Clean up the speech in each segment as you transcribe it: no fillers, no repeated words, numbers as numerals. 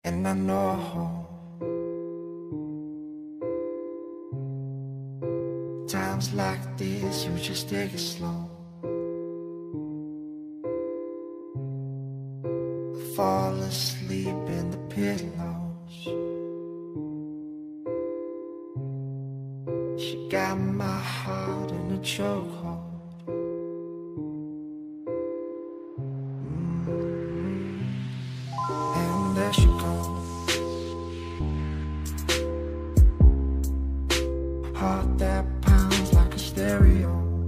And I know times like this, you just take it slow. Fall asleep in the pillows. She got my heart in a chokehold. And there she goes. Heart that pounds like a stereo.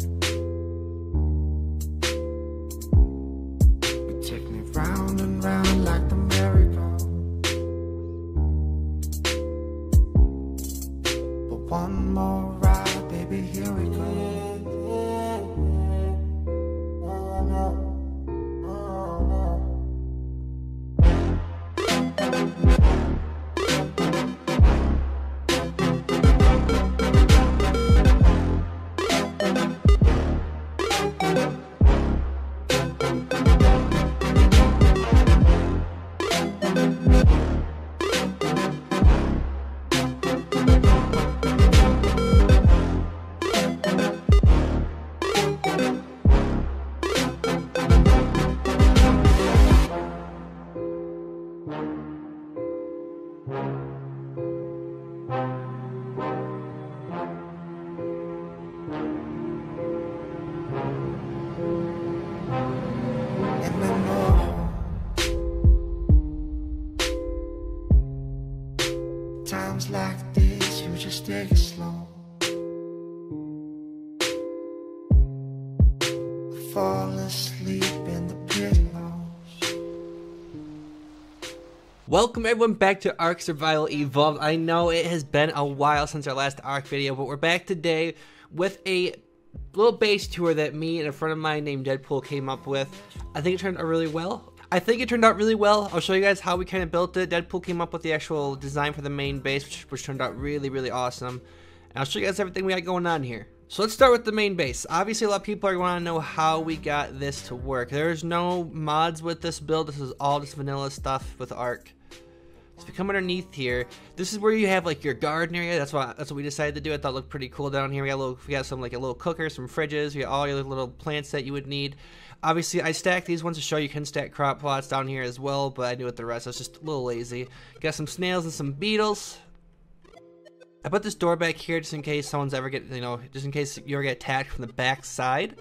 You take me round and round like the merry-go. But one more ride, baby, here we go. And I know times like this, you just take it slow. Fall asleep in the pillows. Welcome everyone back to Ark Survival Evolved. I know it has been a while since our last Ark video, but we're back today with a little base tour that me and a friend of mine named Deadpool came up with. I think it turned out really well. I'll show you guys how we kind of built it. Deadpool came up with the actual design for the main base, which turned out really awesome. And I'll show you guys everything we got going on here. So let's start with the main base. Obviously, a lot of people are going to know how we got this to work. There's no mods with this build. This is all just vanilla stuff with Ark. So if you come underneath here, this is where you have like your garden area. That's what we decided to do. I thought it looked pretty cool down here. We got some like a little cooker, some fridges. We got all your little plants that you would need. Obviously, I stacked these ones to show you can stack crop plots down here as well, but I knew with the rest I was just a little lazy. Got some snails and some beetles. I put this door back here just in case someone's ever just in case you ever get attacked from the back side,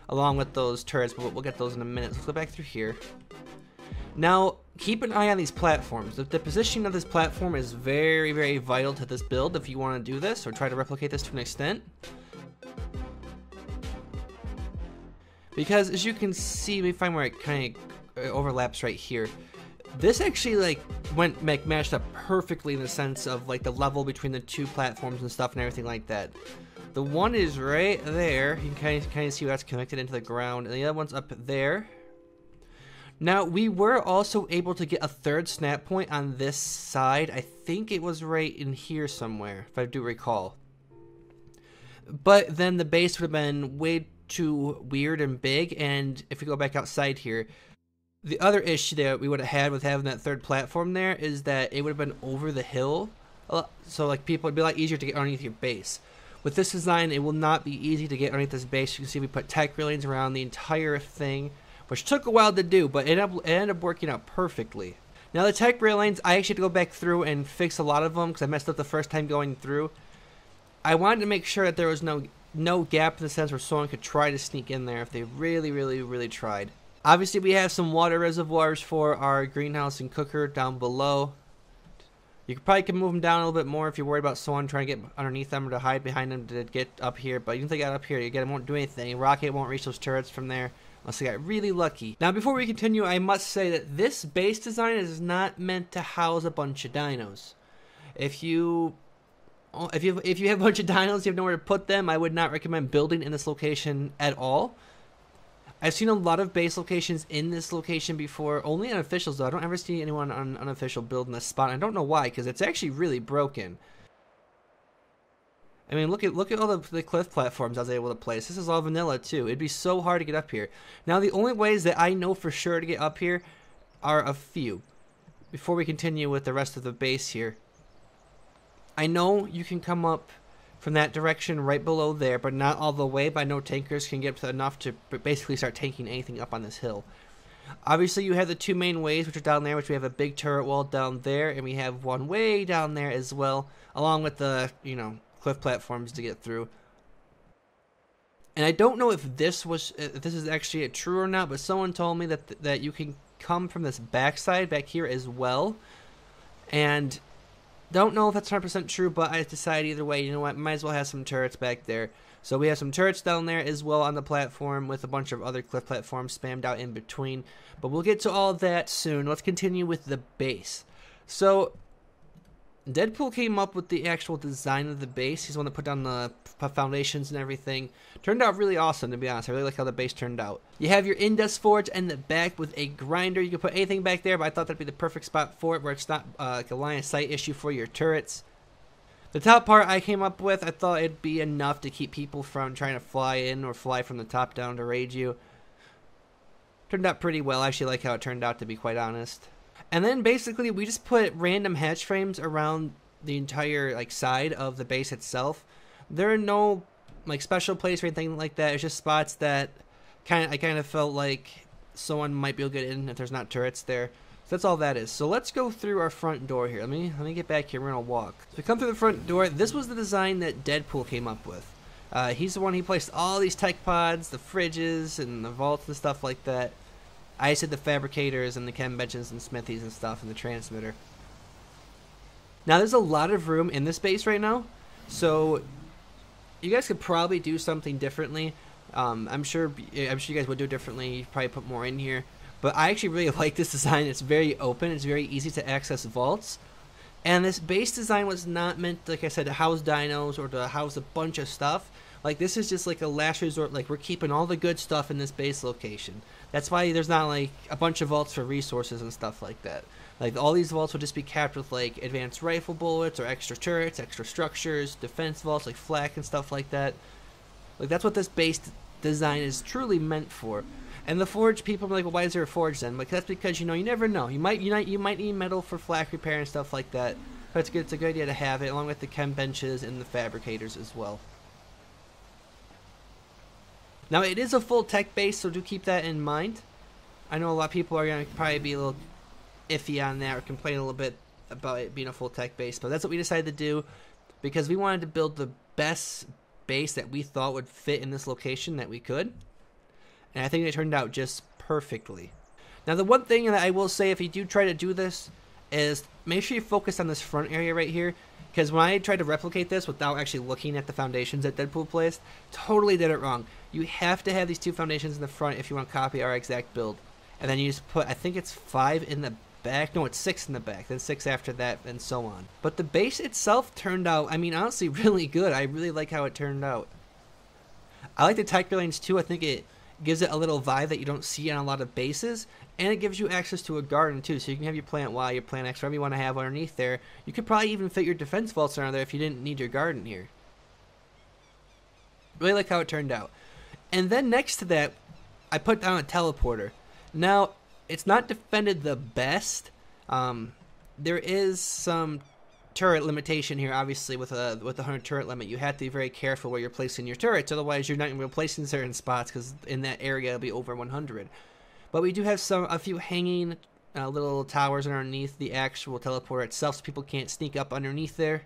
along with those turrets. But we'll get those in a minute. So let's go back through here. Now, keep an eye on these platforms. The positioning of this platform is very vital to this build if you want to do this or try to replicate this to an extent. Because as you can see, let me find where it kind of overlaps right here. This actually like matched up perfectly in the sense of like the level between the two platforms and stuff and everything like that. The one is right there. You can kind of see how that's connected into the ground, and the other one's up there. Now, we were also able to get a third snap point on this side. I think it was right in here somewhere, if I do recall. But then the base would have been way too weird and big, and if we go back outside here, the other issue that we would have had with having that third platform there is that it would have been over the hill. So like it'd be a lot easier to get underneath your base. With this design, it will not be easy to get underneath this base. You can see we put tech railings around the entire thing, which took a while to do, but it ended up working out perfectly. Now the tech railings, I actually had to go back through and fix a lot of them because I messed up the first time going through. I wanted to make sure that there was no gap in the sense where someone could try to sneak in there if they really tried. Obviously, we have some water reservoirs for our greenhouse and cooker down below. You probably move them down a little bit more if you're worried about someone trying to get underneath them or to hide behind them to get up here. But even if they got up here, it won't do anything. Rocket won't reach those turrets from there unless they got really lucky. Now, before we continue, I must say that this base design is not meant to house a bunch of dinos. If you have a bunch of dinos, you have nowhere to put them, I would not recommend building in this location at all. I've seen a lot of base locations in this location before, only unofficials though. I don't ever see anyone on unofficial building this spot. I don't know why, because it's actually really broken. I mean, look at all the cliff platforms I was able to place. This is all vanilla too. It'd be so hard to get up here. Now, the only ways that I know for sure to get up here are a few. before we continue with the rest of the base here, I know you can come up from that direction right below there, but not all the way. But I know tankers can get enough to basically start tanking anything up on this hill. Obviously, you have the two main ways, which are down there, which we have a big turret wall down there, and we have one way down there as well, along with the, you know, cliff platforms to get through. And I don't know if this is actually true or not, but someone told me that you can come from this backside back here as well. And don't know if that's 100% true, but I decided either way, you know what, might as well have some turrets back there. So we have some turrets down there as well on the platform with a bunch of other cliff platforms spammed out in between. But we'll get to all of that soon. Let's continue with the base. So Deadpool came up with the actual design of the base. He's the one that put down the foundations and everything. Turned out really awesome, to be honest. I really like how the base turned out. You have your Indus Forge in the back with a grinder. You can put anything back there, but I thought that'd be the perfect spot for it, where it's not like a line of sight issue for your turrets. The top part I came up with, I thought it'd be enough to keep people from trying to fly in or fly from the top down to raid you. Turned out pretty well. I actually like how it turned out, to be quite honest. And then basically we just put random hatch frames around the entire like side of the base itself. There are no like special place or anything like that. It's just spots that I kind of felt like someone might be able to get in if there's not turrets there. So that's all that is. So let's go through our front door here. Let me get back here. We're gonna walk. So we come through the front door. This was the design that Deadpool came up with. He's the one he placed all these tech pods, the fridges, and the vaults and stuff like that. I just did the fabricators and the chem benches and smithies and stuff and the transmitter. Now there's a lot of room in this base right now, so you guys could probably do something differently. I'm sure you guys would do it differently. You'd probably put more in here. But I actually really like this design. It's very open. It's very easy to access vaults. And this base design was not meant, like I said, to house dinos or to house a bunch of stuff. Like, this is just like a last resort. Like, we're keeping all the good stuff in this base location. That's why there's not like a bunch of vaults for resources and stuff like that. Like, all these vaults will just be capped with like advanced rifle bullets or extra turrets, extra structures, defense vaults like flak and stuff like that. Like, that's what this base design is truly meant for. And the forge, people are like, well, why is there a forge then? Like, that's because, you know, you never know. You might need metal for flak repair and stuff like that. But it's a good idea to have it, along with the chem benches and the fabricators as well. Now, it is a full tech base, so do keep that in mind. I know a lot of people are going to probably be a little iffy on that or complain a little bit about it being a full tech base. But that's what we decided to do because we wanted to build the best base that we thought would fit in this location that we could. And I think it turned out just perfectly. Now, the one thing that I will say if you do try to do this is make sure you focus on this front area right here. Because when I tried to replicate this without actually looking at the foundations that Deadpool placed, totally did it wrong. You have to have these two foundations in the front if you want to copy our exact build. And then you just put, I think it's 5 in the back. No, it's 6 in the back. Then 6 after that, and so on. But the base itself turned out, I mean, honestly, really good. I really like how it turned out. I like the tech lanes too. I think it gives it a little vibe that you don't see on a lot of bases. And it gives you access to a garden too, so you can have your plant Y, your plant X, whatever you want to have underneath there. You could probably even fit your defense vaults around there if you didn't need your garden here. Really like how it turned out. And then next to that, I put down a teleporter. Now, it's not defended the best. There is some turret limitation here, obviously, with a 100 turret limit. You have to be very careful where you're placing your turrets, otherwise you're not going to be placing certain spots because in that area it'll be over 100. But we do have a few hanging little towers underneath the actual teleporter itself, so people can't sneak up underneath there.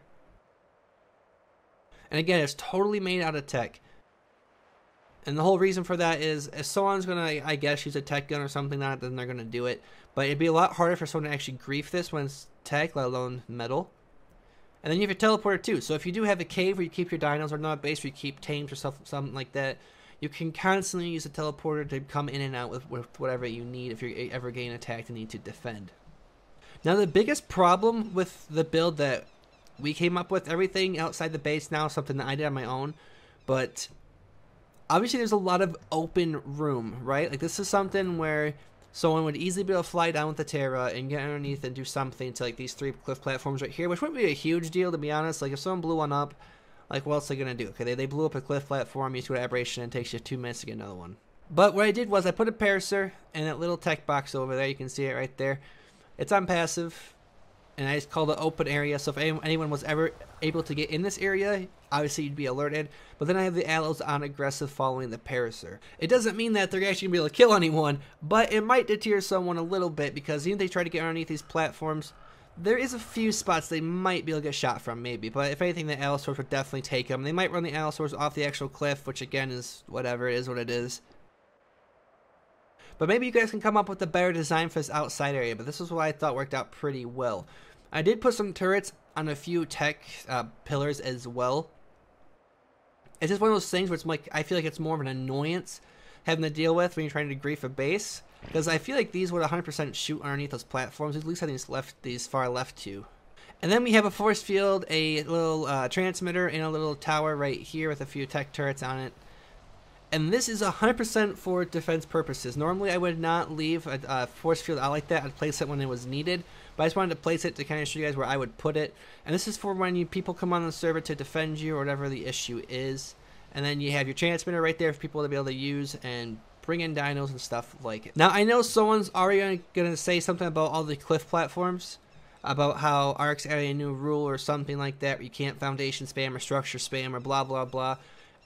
And again, it's totally made out of tech. And the whole reason for that is if someone's going to, I guess, use a tech gun or something like that, then they're going to do it. But it'd be a lot harder for someone to actually grief this when it's tech, let alone metal. And then you have your teleporter too. So if you do have a cave where you keep your dinos, or not a base where you keep tames or something like that, you can constantly use a teleporter to come in and out with whatever you need if you're ever getting attacked and need to defend. Now, the biggest problem with the build that we came up with, everything outside the base now is something that I did on my own, but obviously there's a lot of open room, right? Like, this is something where someone would easily be able to fly down with the Terra and get underneath and do something to, like, these 3 cliff platforms right here, which wouldn't be a huge deal, to be honest. Like, if someone blew one up, like, what else are they going to do? Okay, they blew up a cliff platform, you do an aberration, and it takes you 2 minutes to get another one. But what I did was I put a parasaur in that little tech box over there. You can see it right there. It's on passive, and I just called it open area. So if anyone was ever able to get in this area, obviously you'd be alerted. But then I have the Allos on aggressive following the Parasaur. It doesn't mean that they're actually going to be able to kill anyone, but it might deter someone a little bit, because even if they try to get underneath these platforms, there is a few spots they might be able to get shot from, maybe. But if anything, the Allosaurs would definitely take them. They might run the Allosaurs off the actual cliff, which again is whatever, it is what it is. But maybe you guys can come up with a better design for this outside area, but this is what I thought worked out pretty well. I did put some turrets on a few tech pillars as well. It's just one of those things where it's like, I feel like it's more of an annoyance having to deal with when you're trying to grief a base. Because I feel like these would 100% shoot underneath those platforms, at least having these far left to. And then we have a force field, a little transmitter, and a little tower right here with a few tech turrets on it. And this is 100% for defense purposes. Normally I would not leave a force field out like that. I'd place it when it was needed. But I just wanted to place it to kind of show you guys where I would put it. And this is for when people come on the server to defend you or whatever the issue is. And then you have your transmitter right there for people to be able to use and bring in dinos and stuff like it. Now I know someone's already gonna say something about all the cliff platforms, about how Ark's added a new rule or something like that, where you can't foundation spam or structure spam or blah blah blah.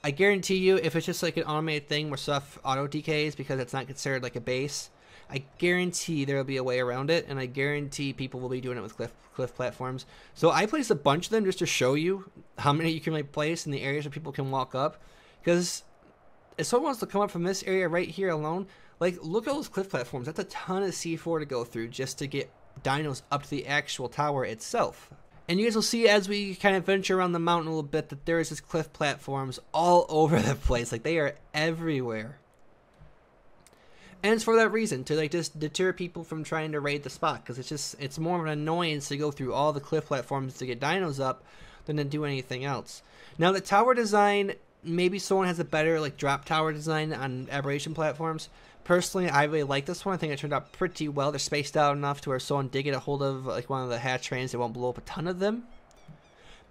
I guarantee you, if it's just like an automated thing where stuff auto decays because it's not considered like a base, I guarantee there will be a way around it, and I guarantee people will be doing it with cliff platforms. So I placed a bunch of them just to show you how many you can like place in the areas where people can walk up, because if someone wants to come up from this area right here alone, like, look at those cliff platforms. That's a ton of C4 to go through just to get dinos up to the actual tower itself. And you guys will see as we kind of venture around the mountain a little bit that there is this cliff platforms all over the place. Like, they are everywhere. And it's for that reason, to like just deter people from trying to raid the spot, because it's more of an annoyance to go through all the cliff platforms to get dinos up than to do anything else. Now the tower design, maybe someone has a better like drop tower design on aberration platforms. Personally, I really like this one. I think it turned out pretty well. They're spaced out enough to where someone did get a hold of like one of the hatch trains, they won't blow up a ton of them.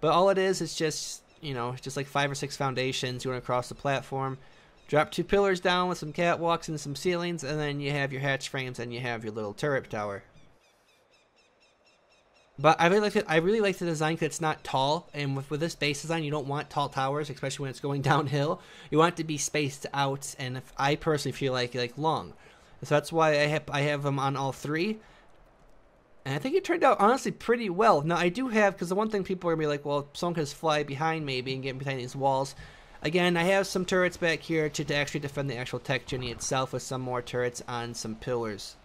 But all it is just, you know, just like 5 or 6 foundations going across the platform. Drop 2 pillars down with some catwalks and some ceilings, and then you have your hatch frames and you have your little turret tower. But I really like the design because it's not tall, and with this base design, you don't want tall towers, especially when it's going downhill. You want it to be spaced out, and I personally feel like long. So that's why I have them on all 3. And I think it turned out honestly pretty well. Now I do have, because the one thing people are gonna be like, well, someone can just fly behind maybe and get behind these walls. Again, I have some turrets back here to actually defend the actual tech genie itself, with some more turrets on some pillars.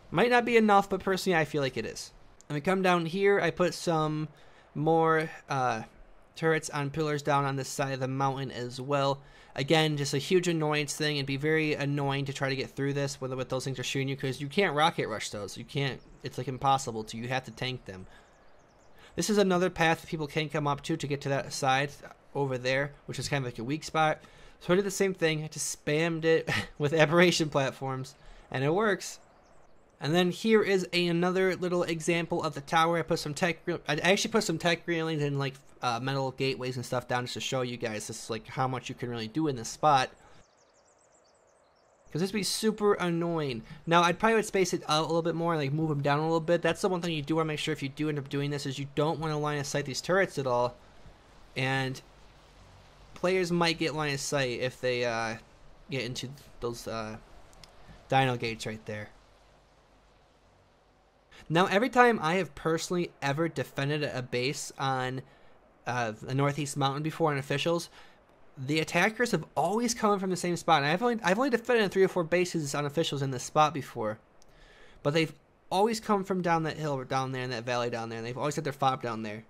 Might not be enough, but personally I feel like it is. And we come down here, I put some more turrets on pillars down on this side of the mountain as well. Again, just a huge annoyance thing. It'd be very annoying to try to get through this with those things are shooting you, because you can't rocket rush those. You can't. It's like impossible to. You have to tank them. This is another path that people can come up to get to that side over there, which is kind of like a weak spot. So I did the same thing. I just spammed it with aberration platforms, and it works. And then here is another little example of the tower. I actually put some tech railings and like metal gateways and stuff down just to show you guys this, like how much you can really do in this spot. Because this would be super annoying. Now I'd probably would space it out a little bit more, like move them down a little bit. That's the one thing you do want to make sure if you do end up doing this, is you don't want to line of sight these turrets at all. And players might get line of sight if they get into those dino gates right there. Now, every time I have personally ever defended a base on the Northeast Mountain before on officials, the attackers have always come from the same spot. And I've only defended 3 or 4 bases on officials in this spot before, but they've always come from down that hill or down there in that valley down there, and they've always had their fob down there.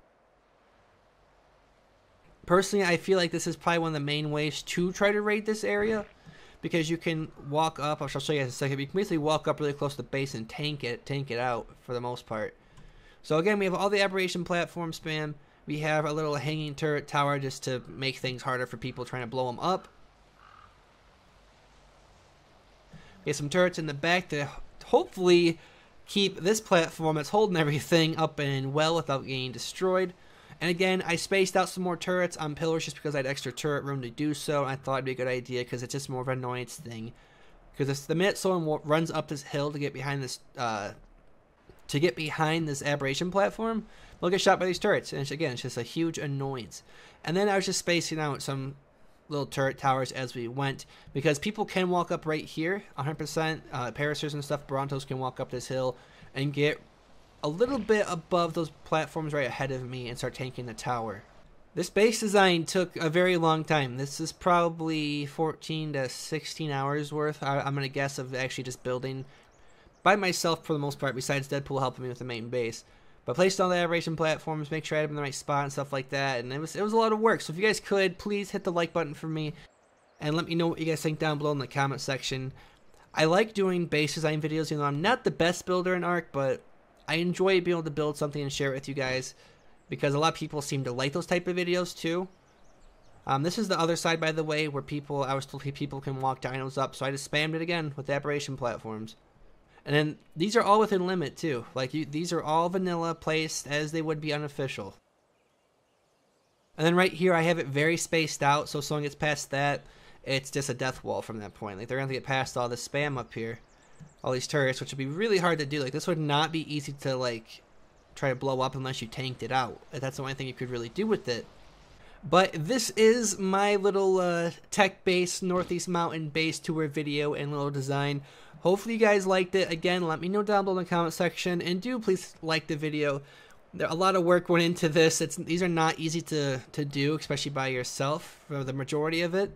Personally, I feel like this is probably one of the main ways to try to raid this area, because you can walk up, which I'll show you in a second, but you can basically walk up really close to the base and tank it out for the most part. So again, we have all the aberration platform spam. We have a little hanging turret tower just to make things harder for people trying to blow them up. We have some turrets in the back to hopefully keep this platform that's holding everything up and well without getting destroyed. And again, I spaced out some more turrets on pillars just because I had extra turret room to do so. And I thought it'd be a good idea because it's just more of an annoyance thing. Because the minute someone runs up this hill to get behind this to get behind this aberration platform, they'll get shot by these turrets. And again, it's just a huge annoyance. And then I was just spacing out some little turret towers as we went, because people can walk up right here 100%. Paracers and stuff, Brontos can walk up this hill and get a little bit above those platforms right ahead of me and start tanking the tower. This base design took a very long time. This is probably 14 to 16 hours worth, I'm going to guess, of actually just building by myself for the most part, besides Deadpool helping me with the main base. But placed all the aberration platforms, make sure I had them in the right spot and stuff like that, and it was a lot of work. So if you guys could, please hit the like button for me, and let me know what you guys think down below in the comment section. I like doing base design videos, even though I'm not the best builder in Ark, but I enjoy being able to build something and share it with you guys, because a lot of people seem to like those type of videos too. This is the other side, by the way, where I was told people can walk dinos up, so I just spammed it again with the aberration platforms. And then these are all within limit too. Like these are all vanilla, placed as they would be unofficial. And then right here I have it very spaced out, so if someone gets past that, it's just a death wall from that point. Like they're gonna get past all the spam up here, all these turrets, which would be really hard to do. Like this would not be easy to like try to blow up unless you tanked it out. That's the only thing you could really do with it. But this is my little tech base, Northeast Mountain base tour video and little design. Hopefully you guys liked it. Again, let me know down below in the comment section, and do please like the video. A lot of work went into this. These are not easy to do, especially by yourself for the majority of it.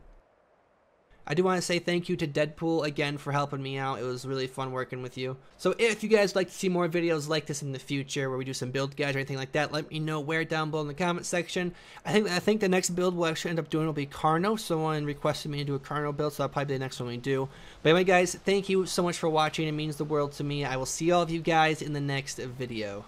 I do want to say thank you to Deadpool again for helping me out. It was really fun working with you. So if you guys like to see more videos like this in the future, where we do some build guides or anything like that, let me know where down below in the comment section. I think the next build we'll actually end up doing will be Carno. Someone requested me to do a Carno build, so that'll probably be the next one we do. But anyway, guys, thank you so much for watching. It means the world to me. I will see all of you guys in the next video.